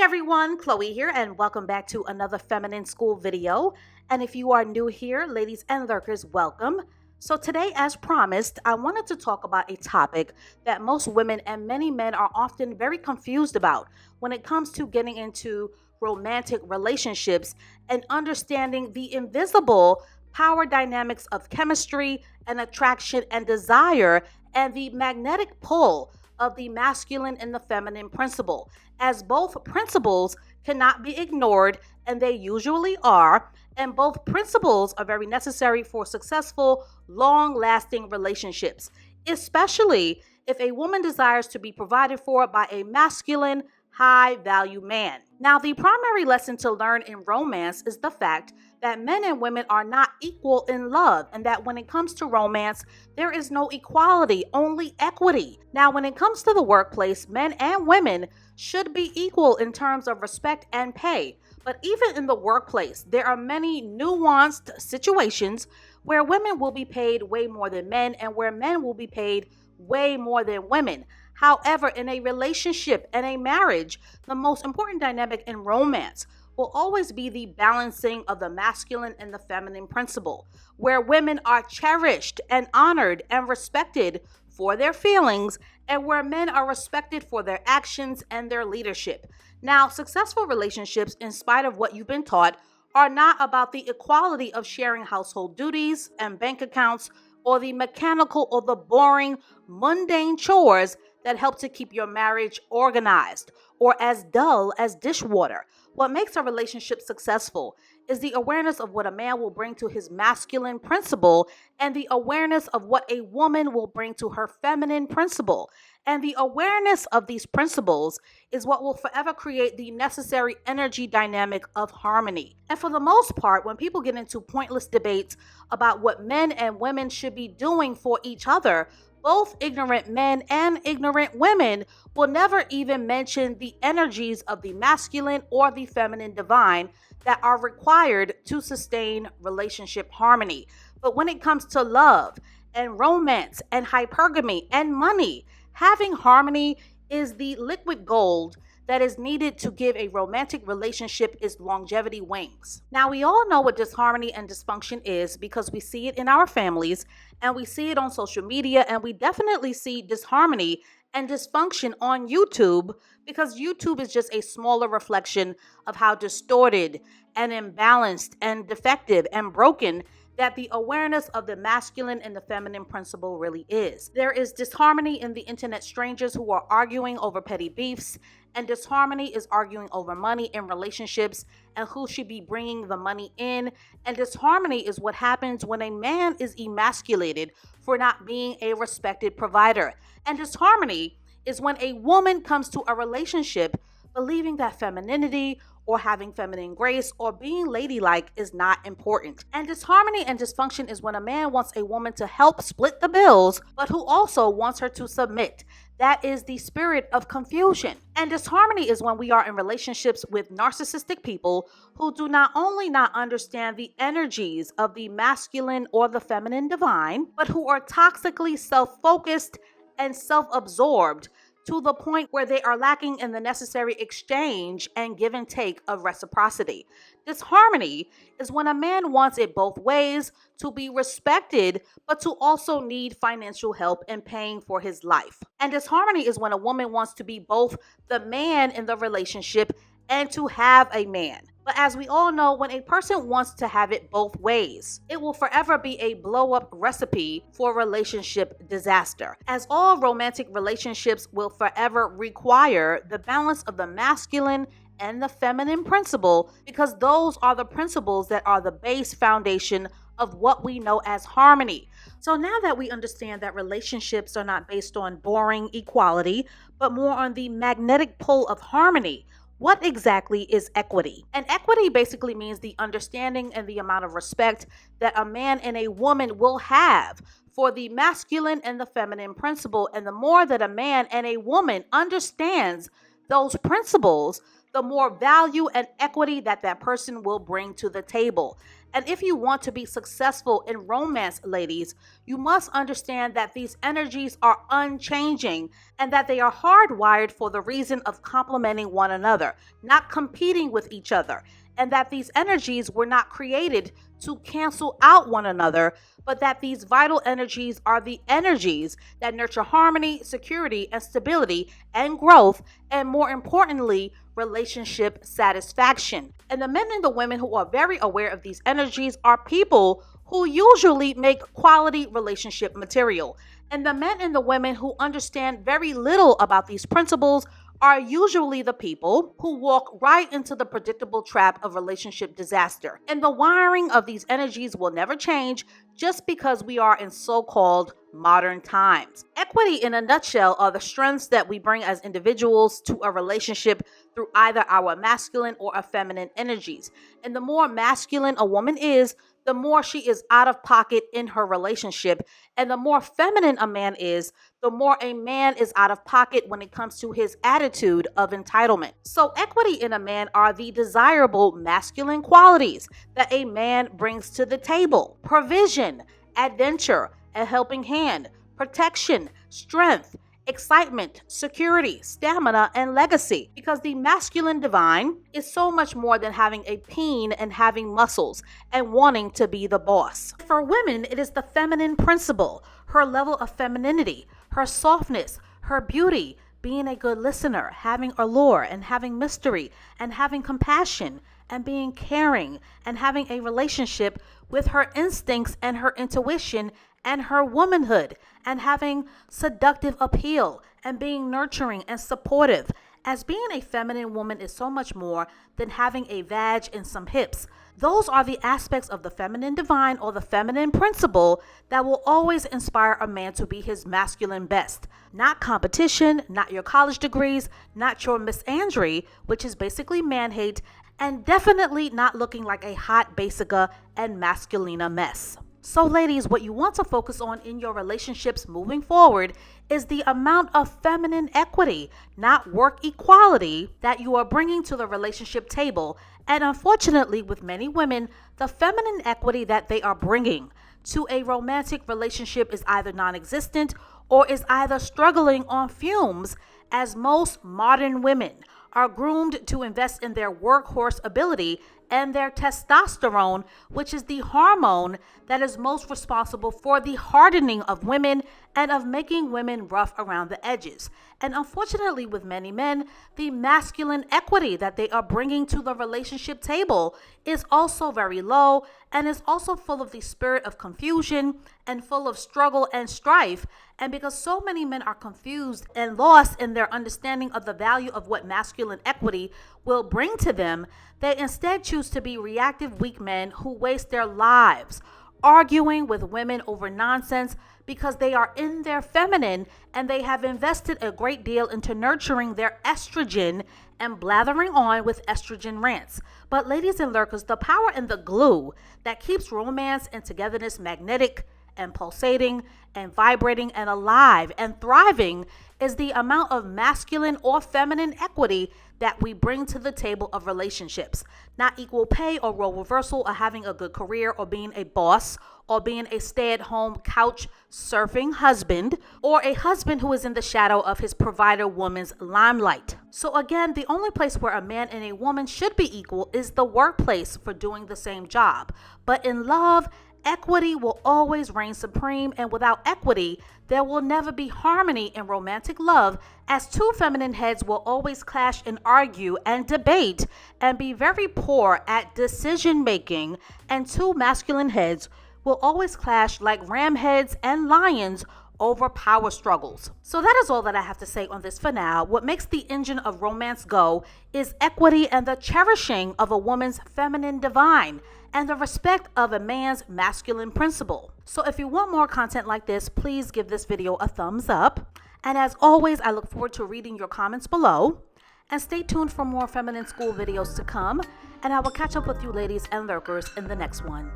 Everyone, Chloe here, and welcome back to another Feminine School video. And if you are new here, ladies and lurkers, welcome. So today, as promised, I wanted to talk about a topic that most women and many men are often very confused about when it comes to getting into romantic relationships and understanding the invisible power dynamics of chemistry and attraction and desire and the magnetic pull of the masculine and the feminine principle, as both principles cannot be ignored, and they usually are, and both principles are very necessary for successful, long-lasting relationships, especially if a woman desires to be provided for by a masculine, high-value man. Now, the primary lesson to learn in romance is the fact that men and women are not equal in love, and that when it comes to romance, there is no equality, only equity. Now, when it comes to the workplace, men and women should be equal in terms of respect and pay. But even in the workplace, there are many nuanced situations where women will be paid way more than men and where men will be paid way more than women. However, in a relationship and a marriage, the most important dynamic in romance will always be the balancing of the masculine and the feminine principle, where women are cherished and honored and respected for their feelings, and where men are respected for their actions and their leadership. Now, successful relationships, in spite of what you've been taught, are not about the equality of sharing household duties and bank accounts, or the mechanical or the boring, mundane chores that help to keep your marriage organized, or as dull as dishwater. What makes a relationship successful is the awareness of what a man will bring to his masculine principle and the awareness of what a woman will bring to her feminine principle. And the awareness of these principles is what will forever create the necessary energy dynamic of harmony. And for the most part, when people get into pointless debates about what men and women should be doing for each other, both ignorant men and ignorant women will never even mention the energies of the masculine or the feminine divine that are required to sustain relationship harmony. But when it comes to love and romance and hypergamy and money, having harmony is the liquid gold that is needed to give a romantic relationship its longevity wings. Now, we all know what disharmony and dysfunction is because we see it in our families and we see it on social media, and we definitely see disharmony and dysfunction on YouTube because YouTube is just a smaller reflection of how distorted and imbalanced and defective and broken that the awareness of the masculine and the feminine principle really is. There is disharmony in the internet strangers who are arguing over petty beefs, and disharmony is arguing over money in relationships and who should be bringing the money in. And disharmony is what happens when a man is emasculated for not being a respected provider. And disharmony is when a woman comes to a relationship believing that femininity or having feminine grace or being ladylike is not important. And disharmony and dysfunction is when a man wants a woman to help split the bills, but who also wants her to submit. That is the spirit of confusion. And disharmony is when we are in relationships with narcissistic people who do not only not understand the energies of the masculine or the feminine divine, but who are toxically self-focused and self-absorbed to the point where they are lacking in the necessary exchange and give and take of reciprocity. Disharmony is when a man wants it both ways, to be respected, but to also need financial help in paying for his life. And disharmony is when a woman wants to be both the man in the relationship and to have a man. But as we all know, when a person wants to have it both ways, it will forever be a blow-up recipe for relationship disaster, as all romantic relationships will forever require the balance of the masculine and the feminine principle, because those are the principles that are the base foundation of what we know as harmony. So now that we understand that relationships are not based on boring equality, but more on the magnetic pull of harmony, what exactly is equity? And equity basically means the understanding and the amount of respect that a man and a woman will have for the masculine and the feminine principle. And the more that a man and a woman understands those principles, the more value and equity that that person will bring to the table. And if you want to be successful in romance, ladies, you must understand that these energies are unchanging and that they are hardwired for the reason of complementing one another, not competing with each other. And that these energies were not created to cancel out one another, but that these vital energies are the energies that nurture harmony, security, and stability and growth, and more importantly, relationship satisfaction. And the men and the women who are very aware of these energies are people who usually make quality relationship material. And the men and the women who understand very little about these principles are usually the people who walk right into the predictable trap of relationship disaster. And the wiring of these energies will never change just because we are in so-called modern times. Equity, in a nutshell, are the strengths that we bring as individuals to a relationship through either our masculine or a feminine energies. And the more masculine a woman is, the more she is out of pocket in her relationship. And the more feminine a man is, the more a man is out of pocket when it comes to his attitude of entitlement. So, equity in a man are the desirable masculine qualities that a man brings to the table: provision, adventure, a helping hand, protection, strength, excitement, security, stamina, and legacy. Because the masculine divine is so much more than having a peen and having muscles and wanting to be the boss. For women, it is the feminine principle, her level of femininity, her softness, her beauty, being a good listener, having allure and having mystery and having compassion and being caring and having a relationship with her instincts and her intuition and her womanhood and having seductive appeal and being nurturing and supportive. As being a feminine woman is so much more than having a vag and some hips. Those are the aspects of the feminine divine or the feminine principle that will always inspire a man to be his masculine best. Not competition, not your college degrees, not your misandry, which is basically man hate, and definitely not looking like a hot basica and masculina mess. So ladies, what you want to focus on in your relationships moving forward is the amount of feminine equity, not work equality, that you are bringing to the relationship table. And unfortunately, with many women, the feminine equity that they are bringing to a romantic relationship is either non-existent or is either struggling on fumes, as most modern women are groomed to invest in their workhorse ability and their testosterone, which is the hormone that is most responsible for the hardening of women and of making women rough around the edges. And unfortunately, with many men, the masculine equity that they are bringing to the relationship table is also very low and is also full of the spirit of confusion and full of struggle and strife. And because so many men are confused and lost in their understanding of the value of what masculine equity will bring to them, they instead choose to be reactive, weak men who waste their lives arguing with women over nonsense because they are in their feminine and they have invested a great deal into nurturing their estrogen and blathering on with estrogen rants. But ladies and lurkers, the power and the glue that keeps romance and togetherness magnetic and pulsating and vibrating and alive and thriving is the amount of masculine or feminine equity that we bring to the table of relationships. Not equal pay or role reversal or having a good career or being a boss or being a stay-at-home couch surfing husband or a husband who is in the shadow of his provider woman's limelight. So again, the only place where a man and a woman should be equal is the workplace for doing the same job. But in love, equity will always reign supreme, and without equity, there will never be harmony in romantic love, as two feminine heads will always clash and argue and debate and be very poor at decision making, and two masculine heads will always clash like ram heads and lions over power struggles. So that is all that I have to say on this for now. What makes the engine of romance go is equity and the cherishing of a woman's feminine divine and the respect of a man's masculine principle. So if you want more content like this, please give this video a thumbs up. And as always, I look forward to reading your comments below. And stay tuned for more feminine school videos to come. And I will catch up with you ladies and lurkers in the next one.